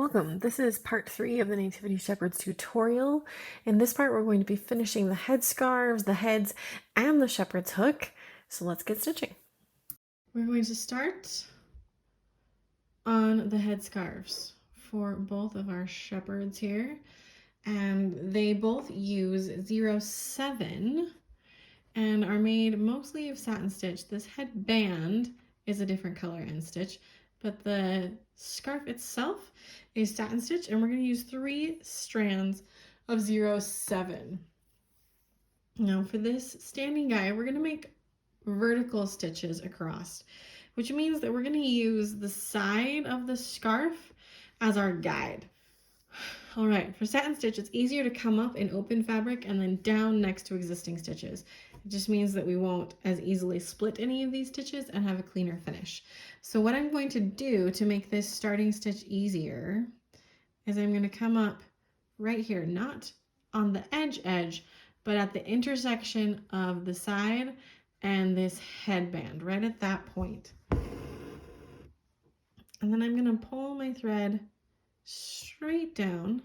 Welcome. This is part 3 of the Nativity Shepherds tutorial. In this part, we're going to be finishing the head scarves, the heads, and the shepherd's hook. So let's get stitching. We're going to start on the head scarves for both of our shepherds here. And they both use 07 and are made mostly of satin stitch. This headband is a different color and stitch, but the scarf itself is satin stitch, and we're going to use 3 strands of 07. Now for this standing guide, we're going to make vertical stitches across, which means that we're going to use the side of the scarf as our guide. All right, for satin stitch, it's easier to come up in open fabric and then down next to existing stitches. It just means that we won't as easily split any of these stitches and have a cleaner finish. So what I'm going to do to make this starting stitch easier is I'm going to come up right here, not on the edge, but at the intersection of the side and this headband, right at that point. And then I'm going to pull my thread straight down,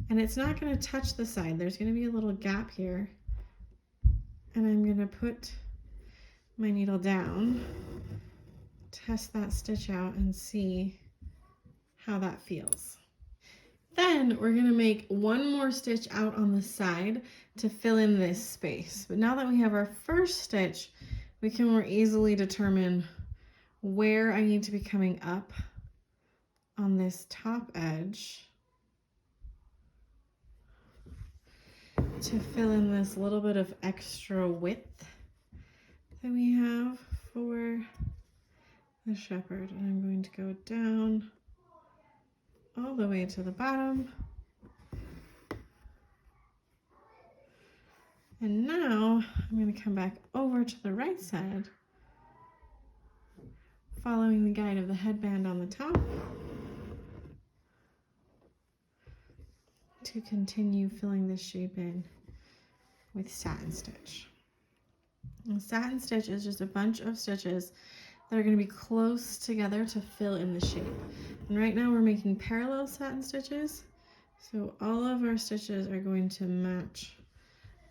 and it's not going to touch the side. There's going to be a little gap here, and I'm going to put my needle down, test that stitch out, and see how that feels. Then we're going to make one more stitch out on the side to fill in this space. But now that we have our first stitch, we can more easily determine where I need to be coming up on this top edge to fill in this little bit of extra width that we have for the shepherd. And I'm going to go down all the way to the bottom. And now I'm going to come back over to the right side, following the guide of the headband on the top, to continue filling this shape in with satin stitch. And satin stitch is just a bunch of stitches that are going to be close together to fill in the shape. And right now we're making parallel satin stitches, so all of our stitches are going to match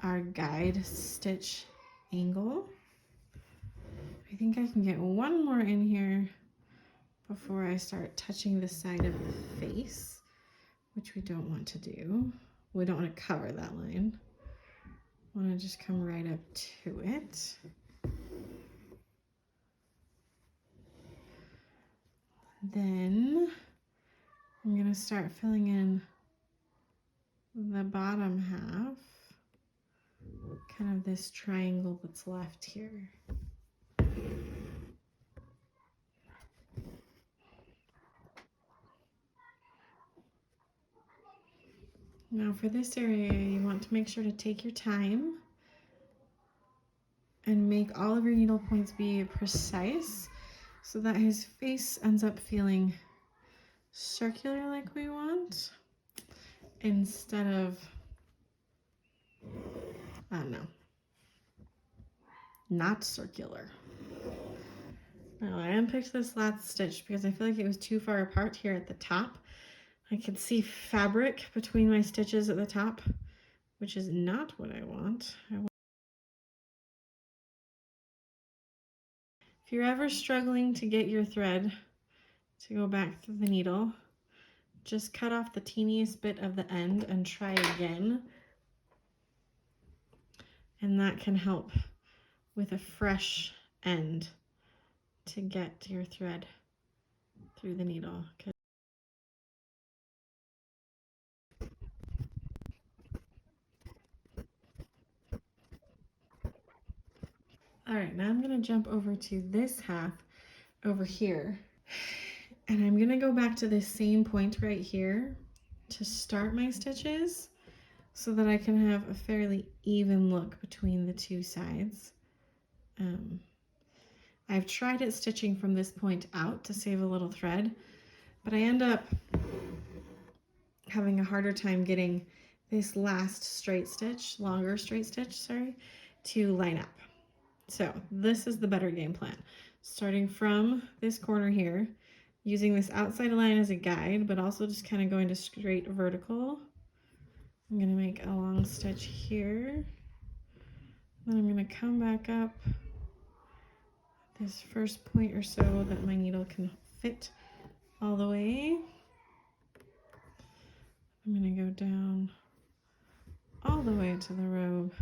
our guide stitch angle. I think I can get one more in here before I start touching the side of the face, which we don't want to do. We don't want to cover that line. I want to just come right up to it. Then I'm going to start filling in the bottom half, kind of this triangle that's left here. Now for this area, you want to make sure to take your time and make all of your needle points be precise so that his face ends up feeling circular like we want, instead of, I don't know, not circular. Now I unpicked this last stitch because I feel like it was too far apart here at the top. I could see fabric between my stitches at the top, which is not what I want. If you're ever struggling to get your thread to go back through the needle, just cut off the teeniest bit of the end and try again. And that can help with a fresh end to get your thread through the needle. All right, now I'm going to jump over to this half over here, and I'm going to go back to this same point right here to start my stitches so that I can have a fairly even look between the two sides. I've tried it stitching from this point out to save a little thread, but I end up having a harder time getting this last straight stitch, longer straight stitch, sorry, to line up. So this is the better game plan. Starting from this corner here, using this outside line as a guide, but also just kind of going to straight vertical. I'm going to make a long stitch here. Then I'm going to come back up this first point or so that my needle can fit all the way. I'm going to go down all the way to the robe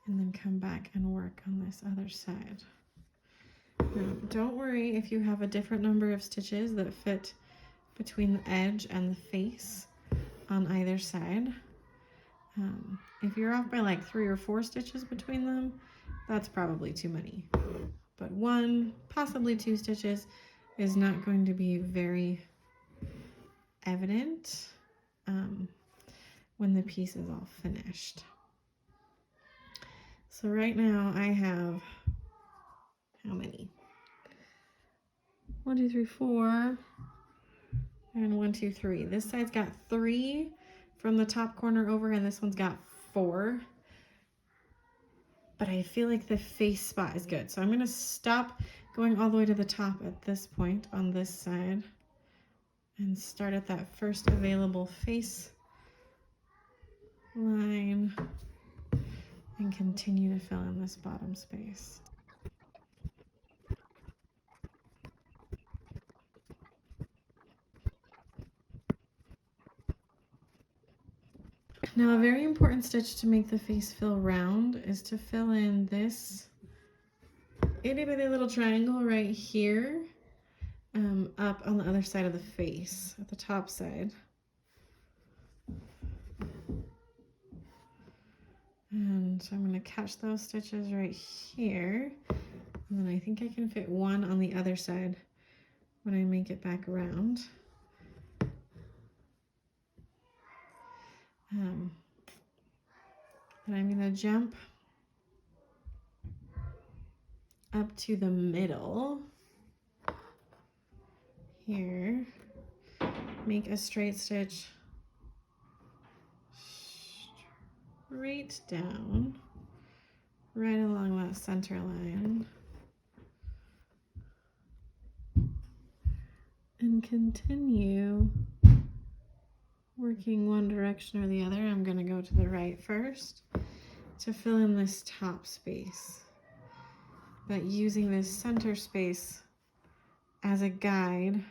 and then come back and work on this other side. Now, don't worry if you have a different number of stitches that fit between the edge and the face on either side. If you're off by like 3 or 4 stitches between them, that's probably too many. But 1, possibly 2 stitches is not going to be very evident when the piece is all finished. So right now I have, how many? 1, 2, 3, 4, and 1, 2, 3. This side's got 3 from the top corner over, and this one's got 4. But I feel like the face spot is good. So I'm gonna stop going all the way to the top at this point on this side and start at that first available face line and continue to fill in this bottom space. Now, a very important stitch to make the face feel round is to fill in this itty bitty little triangle right here, up on the other side of the face, at the top side. And so I'm going to catch those stitches right here, and then I think I can fit 1 on the other side when I make it back around. And I'm going to jump up to the middle here, make a straight stitch straight down, right along that center line, and continue working one direction or the other. I'm going to go to the right first to fill in this top space, but using this center space as a guide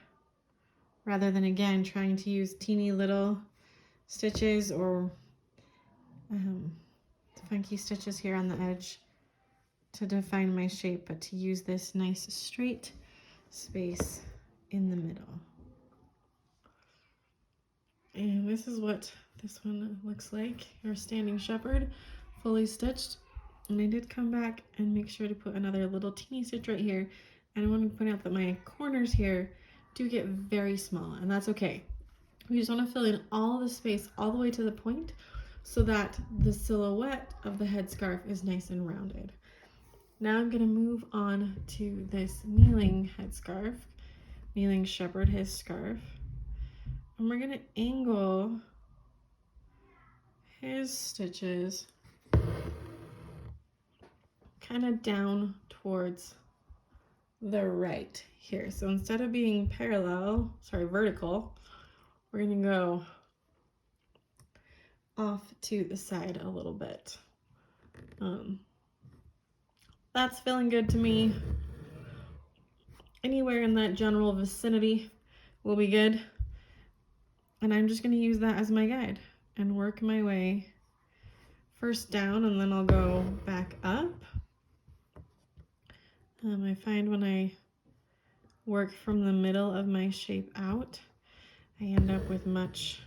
rather than, again, trying to use teeny little stitches or funky stitches here on the edge to define my shape, but to use this nice straight space in the middle. And this is what this one looks like, our standing shepherd, fully stitched. And I did come back and make sure to put another little teeny stitch right here. And I want to point out that my corners here do get very small, and that's okay. We just want to fill in all the space all the way to the point so that the silhouette of the headscarf is nice and rounded. Now I'm going to move on to this kneeling headscarf, kneeling shepherd, his scarf. And we're going to angle his stitches kind of down towards the right here. So instead of being vertical, we're going to go off to the side a little bit. That's feeling good to me. Anywhere in that general vicinity will be good. And I'm just going to use that as my guide and work my way first down, and then I'll go back up. I find when I work from the middle of my shape out, I end up with much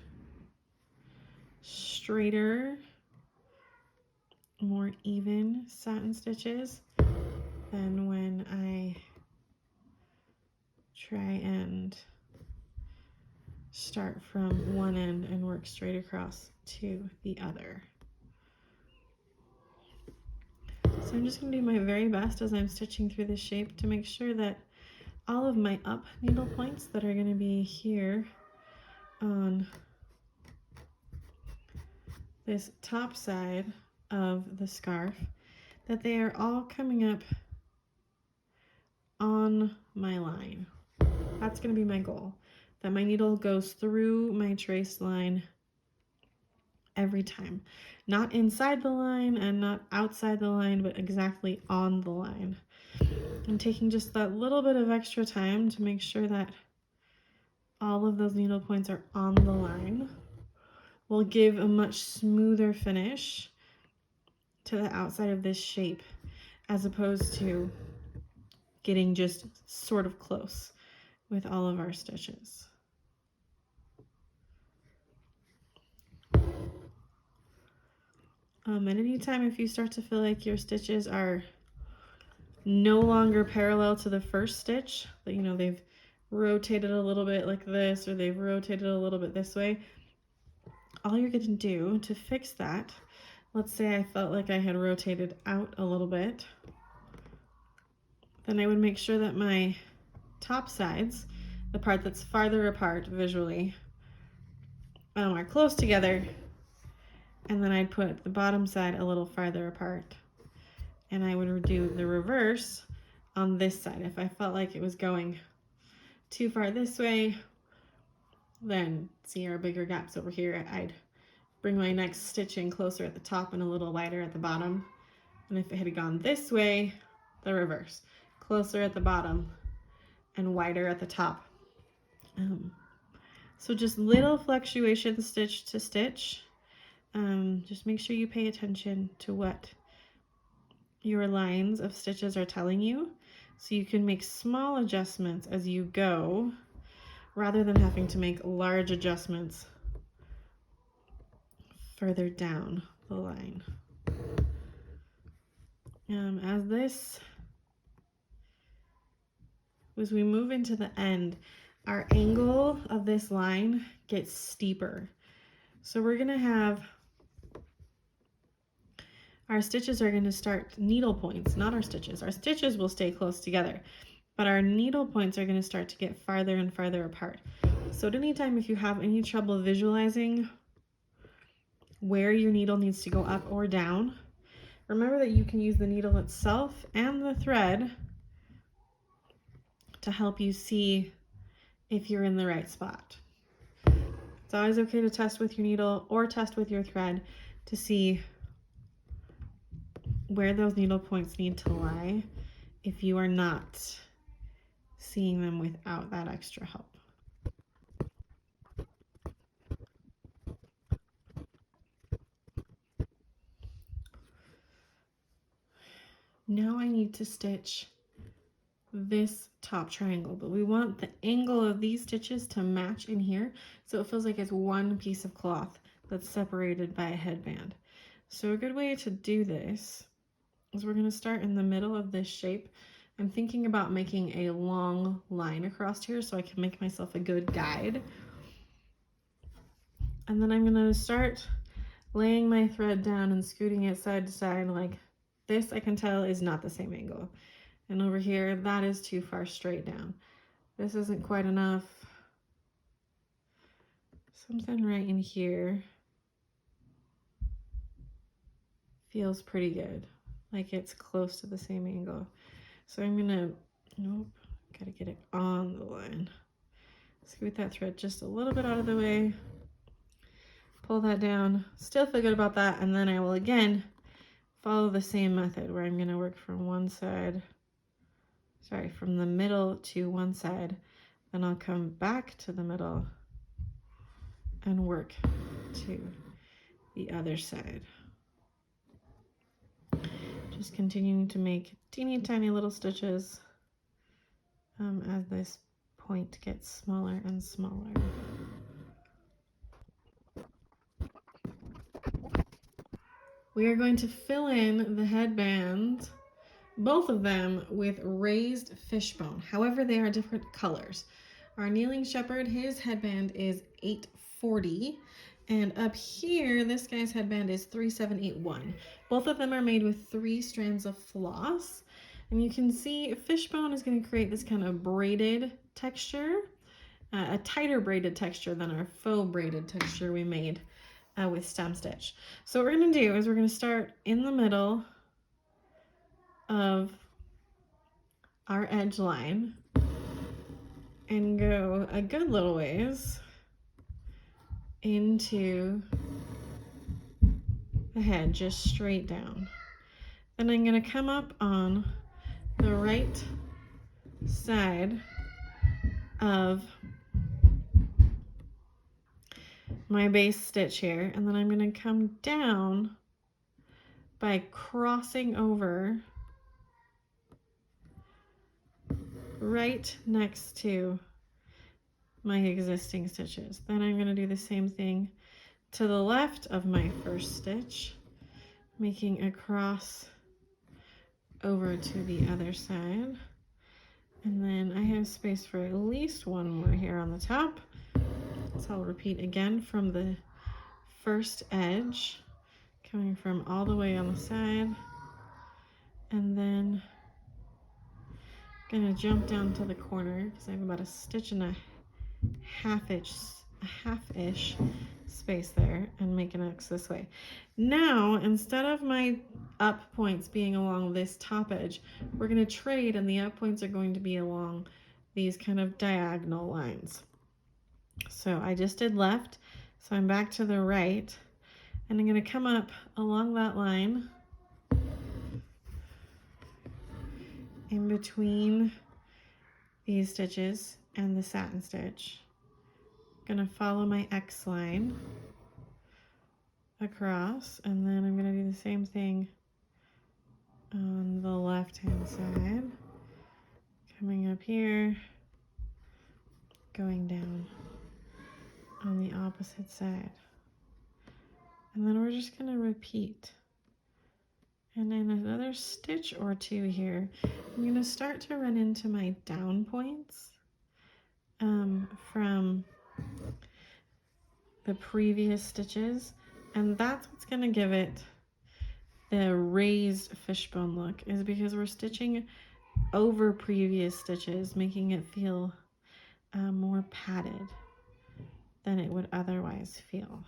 straighter, more even satin stitches than when I try and start from one end and work straight across to the other. So I'm just going to do my very best as I'm stitching through the shape to make sure that all of my up needle points that are going to be here on this top side of the scarf, that they are all coming up on my line. That's going to be my goal, that my needle goes through my trace line every time. Not inside the line and not outside the line, but exactly on the line. I'm taking just that little bit of extra time to make sure that all of those needle points are on the line. Will give a much smoother finish to the outside of this shape, as opposed to getting just sort of close with all of our stitches. And anytime if you start to feel like your stitches are no longer parallel to the first stitch, that you know they've rotated a little bit like this, or they've rotated a little bit this way, all you're going to do to fix that, let's say I felt like I had rotated out a little bit, then I would make sure that my top sides, the part that's farther apart visually, are close together, and then I'd put the bottom side a little farther apart, and I would do the reverse on this side. If I felt like it was going too far this way, then see our bigger gaps over here, I'd bring my next stitch in closer at the top and a little wider at the bottom. And if it had gone this way, the reverse, closer at the bottom and wider at the top. So just little fluctuations stitch to stitch. Just make sure you pay attention to what your lines of stitches are telling you, so you can make small adjustments as you go, rather than having to make large adjustments further down the line. As we move into the end, our angle of this line gets steeper. So we're gonna have, our stitches are gonna start, needle points, not our stitches. Our stitches will stay close together, but our needle points are gonna start to get farther and farther apart. So at any time, if you have any trouble visualizing where your needle needs to go up or down, remember that you can use the needle itself and the thread to help you see if you're in the right spot. It's always okay to test with your needle or test with your thread to see where those needle points need to lie if you are not seeing them without that extra help. Now I need to stitch this top triangle, but we want the angle of these stitches to match in here, so it feels like it's one piece of cloth that's separated by a headband. So a good way to do this is we're going to start in the middle of this shape. I'm thinking about making a long line across here so I can make myself a good guide. And then I'm going to start laying my thread down and scooting it side to side like this. I can tell is not the same angle. And over here, that is too far straight down. This isn't quite enough. Something right in here feels pretty good, like it's close to the same angle. So I'm gonna, nope, gotta get it on the line. Scoot that thread just a little bit out of the way. Pull that down, still feel good about that, and then I will again follow the same method where I'm gonna work from one side, from the middle to one side, then I'll come back to the middle and work to the other side. Just continuing to make teeny tiny little stitches as this point gets smaller and smaller. We are going to fill in the headbands, both of them, with raised fishbone. However, they are different colors. Our kneeling shepherd, his headband is 840, and up here, this guy's headband is 3781. Both of them are made with 3 strands of floss, and you can see fishbone is going to create this kind of braided texture, a tighter braided texture than our faux braided texture we made with stem stitch. So what we're going to do is we're going to start in the middle of our edge line, and go a good little ways into the head, just straight down. Then I'm going to come up on the right side of my base stitch here, and then I'm going to come down by crossing over right next to my existing stitches. Then I'm going to do the same thing to the left of my first stitch, making a cross over to the other side. And then I have space for at least one more here on the top. So I'll repeat again from the first edge, coming from all the way on the side, and then gonna jump down to the corner because I have about a stitch and a half-ish space there, and make an X this way. Now, instead of my up points being along this top edge, we're going to trade, and the up points are going to be along these kind of diagonal lines. So I just did left, so I'm back to the right, and I'm going to come up along that line in between these stitches and the satin stitch. Going to follow my X line across, and then I'm going to do the same thing on the left hand side, coming up here, going down on the opposite side, and then we're just going to repeat. And in another stitch or two here, I'm going to start to run into my down points from the previous stitches, and that's what's going to give it the raised fishbone look, is because we're stitching over previous stitches, making it feel more padded than it would otherwise feel.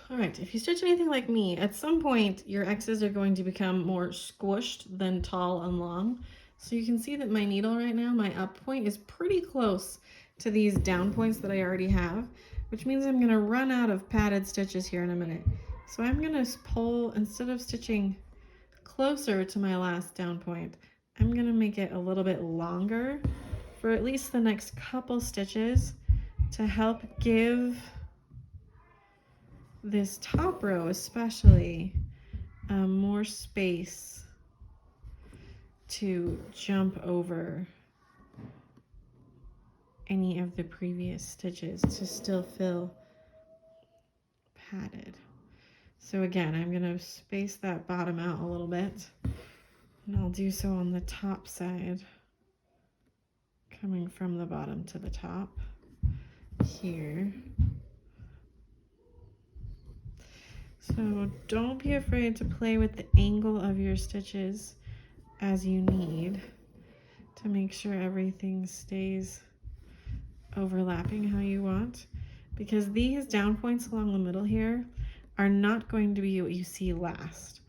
All right, if you stitch anything like me, at some point your X's are going to become more squished than tall and long. So you can see that my needle right now, my up point is pretty close to these down points that I already have, which means I'm gonna run out of padded stitches here in a minute. So I'm gonna pull, instead of stitching closer to my last down point, I'm gonna make it a little bit longer for at least the next couple stitches to help give this top row especially more space to jump over any of the previous stitches to still feel padded. So again, I'm going to space that bottom out a little bit, and I'll do so on the top side, coming from the bottom to the top here. So don't be afraid to play with the angle of your stitches as you need to make sure everything stays overlapping how you want, because these down points along the middle here are not going to be what you see last.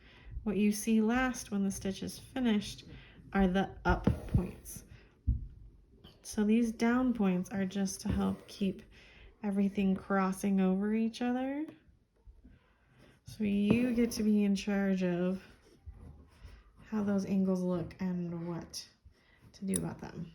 What you see last when the stitch is finished are the up points. So these down points are just to help keep everything crossing over each other. So you get to be in charge of how those angles look and what to do about them.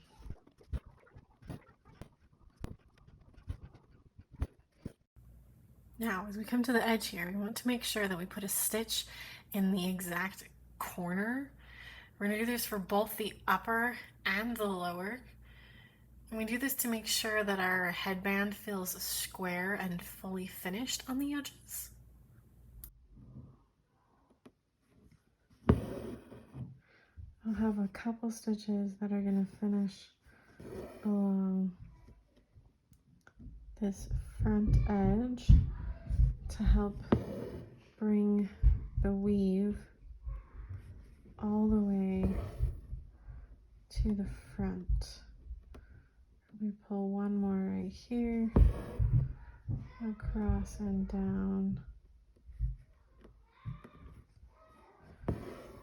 Now, as we come to the edge here, we want to make sure that we put a stitch in the exact corner. We're going to do this for both the upper and the lower. And we do this to make sure that our headband feels square and fully finished on the edges. I'll have a couple stitches that are going to finish along this front edge to help bring the weave all the way to the front. We pull one more right here, across and down,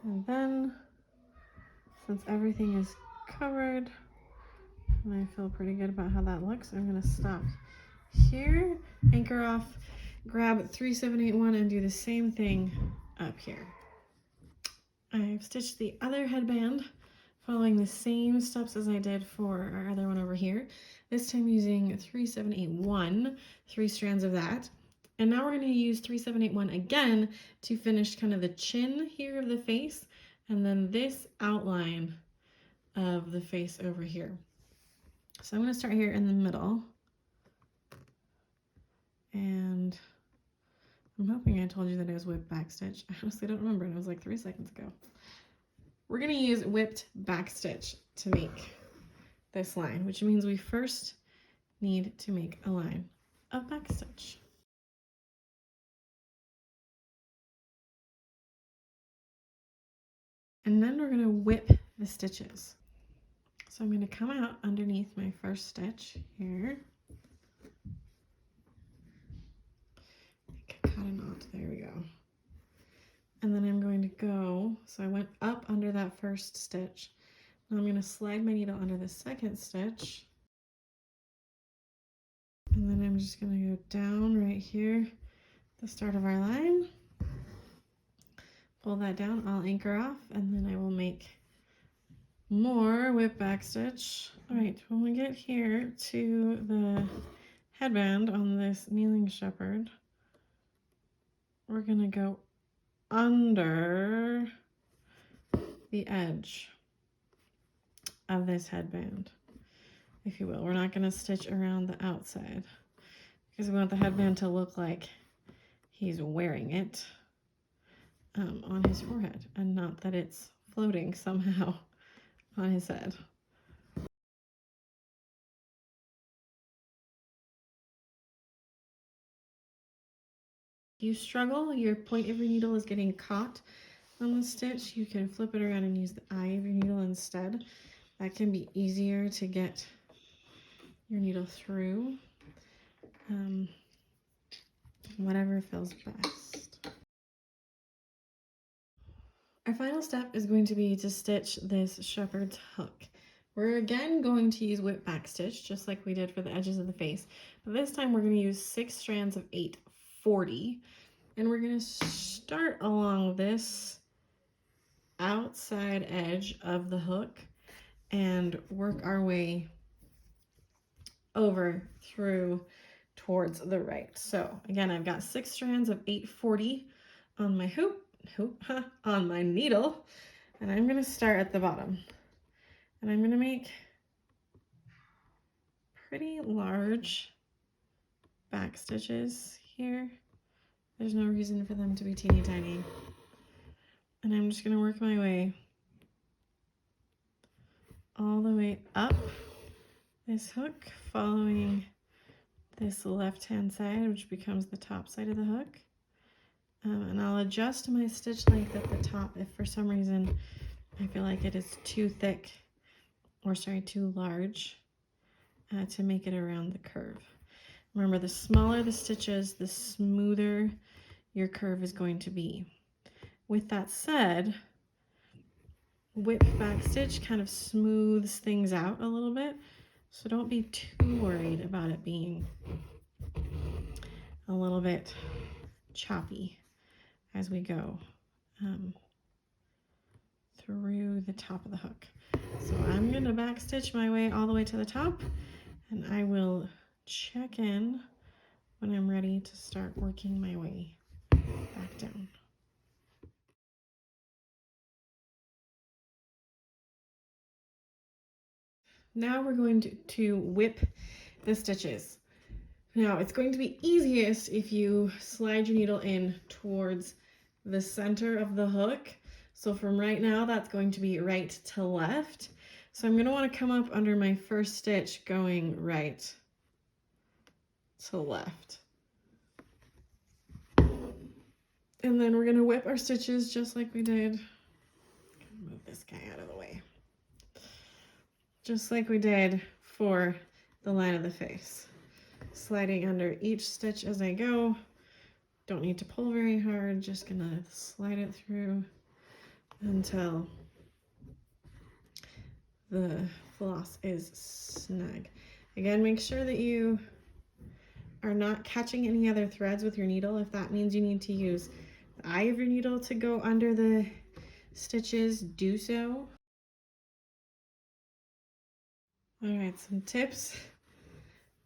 and then Since everything is covered, and I feel pretty good about how that looks, I'm gonna stop here, anchor off, grab 3781 and do the same thing up here. I've stitched the other headband following the same steps as I did for our other one over here, this time using 3781, 3 strands of that. And now we're going to use 3781 again to finish kind of the chin here of the face, and then this outline of the face over here. So I'm going to start here in the middle, and I'm hoping I told you that it was Whipped Backstitch. I honestly don't remember, it was like 3 seconds ago. We're going to use Whipped Backstitch to make this line, which means we first need to make a line of backstitch. And then we're going to whip the stitches. So I'm going to come out underneath my first stitch here. Cut a knot, there we go. And then I'm going to go, so I went up under that first stitch. Now I'm going to slide my needle under the second stitch. And then I'm just going to go down right here, the start of our line. Pull that down, I'll anchor off, and then I will make more whip backstitch. All right, when we get here to the headband on this kneeling shepherd, we're going to go under the edge of this headband, if you will. We're not going to stitch around the outside because we want the headband to look like he's wearing it on his forehead and not that it's floating somehow on his head. If you struggle, your point of your needle is getting caught on the stitch, you can flip it around and use the eye of your needle instead. That can be easier to get your needle through. Whatever feels best. Our final step is going to be to stitch this shepherd's hook. We're again going to use Whipped Backstitch, just like we did for the edges of the face, but this time we're going to use 6 strands of 840, and we're going to start along this outside edge of the hook and work our way over through towards the right. So again, I've got 6 strands of 840 on my on my needle, and I'm going to start at the bottom, and I'm going to make pretty large back stitches here. There's no reason for them to be teeny tiny, and I'm just going to work my way all the way up this hook, following this left hand side, which becomes the top side of the hook. And I'll adjust my stitch length at the top if for some reason I feel like it is too thick, or sorry, too large to make it around the curve. Remember, the smaller the stitches, the smoother your curve is going to be. With that said, Whipped Backstitch kind of smooths things out a little bit, so don't be too worried about it being a little bit choppy as we go through the top of the hook. So I'm going to backstitch my way all the way to the top, and I will check in when I'm ready to start working my way back down. Now we're going to whip the stitches. Now it's going to be easiest if you slide your needle in towards the center of the hook. So from right now, that's going to be right to left. So I'm going to want to come up under my first stitch going right to left. And then we're going to whip our stitches just like we did. Move this guy out of the way. Just like we did for the line of the face. Sliding under each stitch as I go. Don't need to pull very hard, just gonna slide it through until the floss is snug. Again, make sure that you are not catching any other threads with your needle. If that means you need to use the eye of your needle to go under the stitches, do so. All right, some tips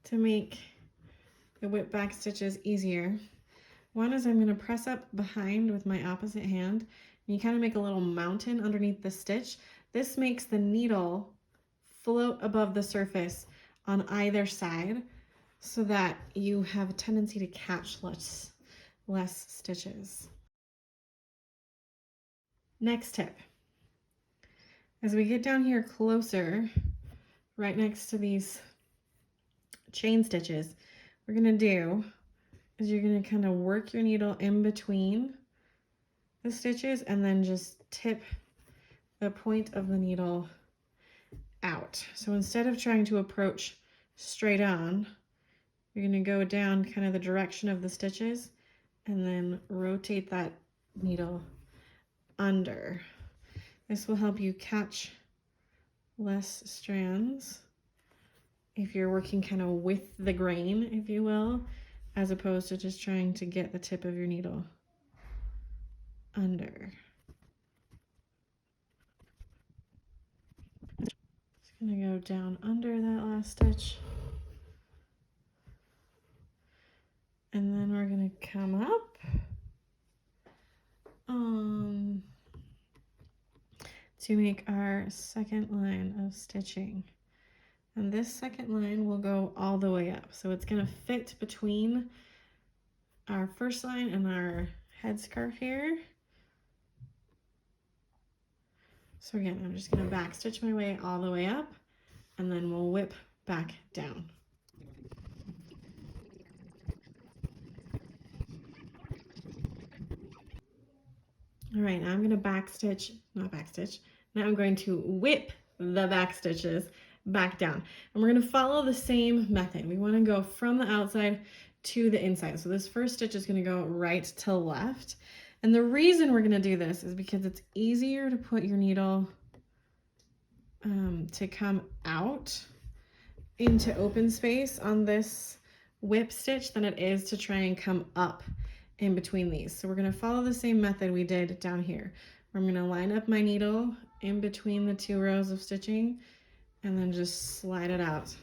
to make the whip back stitches easier. One is I'm going to press up behind with my opposite hand, and you kind of make a little mountain underneath the stitch. This makes the needle float above the surface on either side so that you have a tendency to catch less stitches. Next tip. As we get down here closer, right next to these chain stitches, we're going to do is you're going to kind of work your needle in between the stitches and then just tip the point of the needle out. So instead of trying to approach straight on, you're going to go down kind of the direction of the stitches and then rotate that needle under. This will help you catch less strands if you're working kind of with the grain, if you will, as opposed to just trying to get the tip of your needle under. Just gonna go down under that last stitch. And then we're gonna come up to make our second line of stitching. And this second line will go all the way up. So it's gonna fit between our first line and our headscarf here. So again, I'm just gonna back stitch my way all the way up and then we'll whip back down. All right, now I'm gonna now I'm going to whip the back stitches back down. And we're gonna follow the same method. We wanna go from the outside to the inside. So this first stitch is gonna go right to left. And the reason we're gonna do this is because it's easier to put your needle to come out into open space on this whip stitch than it is to try and come up in between these. So we're going to follow the same method we did down here. I'm going to line up my needle in between the two rows of stitching and then just slide it out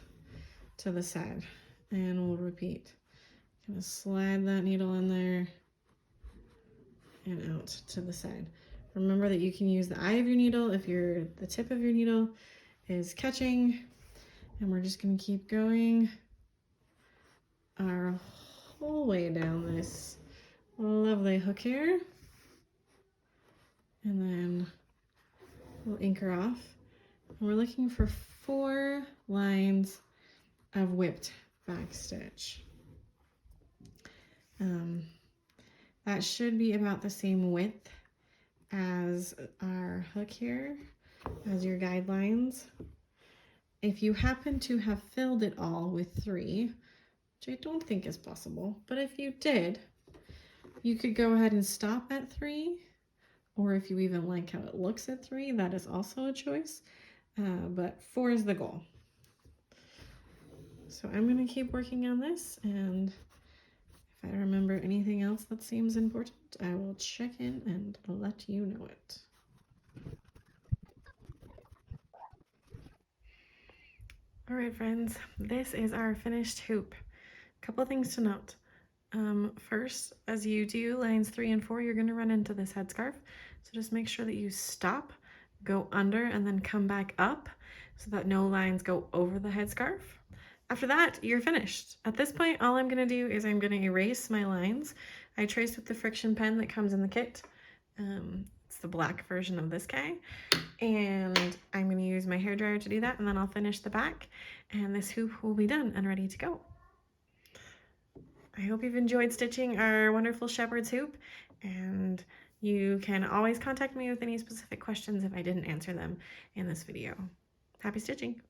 to the side, and we'll repeat. Kind of slide that needle in there and out to the side. Remember that you can use the eye of your needle if the tip of your needle is catching, and we're just going to keep going our whole way down this lovely hook here, and then we'll anchor off. And we're looking for 4 lines of whipped backstitch. That should be about the same width as our hook here, as your guidelines. If you happen to have filled it all with 3, which I don't think is possible, but if you did, you could go ahead and stop at 3, or if you even like how it looks at 3, that is also a choice, but 4 is the goal. So I'm going to keep working on this, and if I remember anything else that seems important, I will check in and let you know it. All right, friends, this is our finished hoop. A couple things to note. First, as you do lines 3 and 4, you're going to run into this headscarf. So just make sure that you stop, go under, and then come back up so that no lines go over the headscarf. After that, you're finished. At this point, all I'm going to do is I'm going to erase my lines. I traced with the friction pen that comes in the kit. It's the black version of this guy. And I'm going to use my hairdryer to do that, and then I'll finish the back, and this hoop will be done and ready to go. I hope you've enjoyed stitching our wonderful shepherd's hoop, and you can always contact me with any specific questions if I didn't answer them in this video. Happy stitching!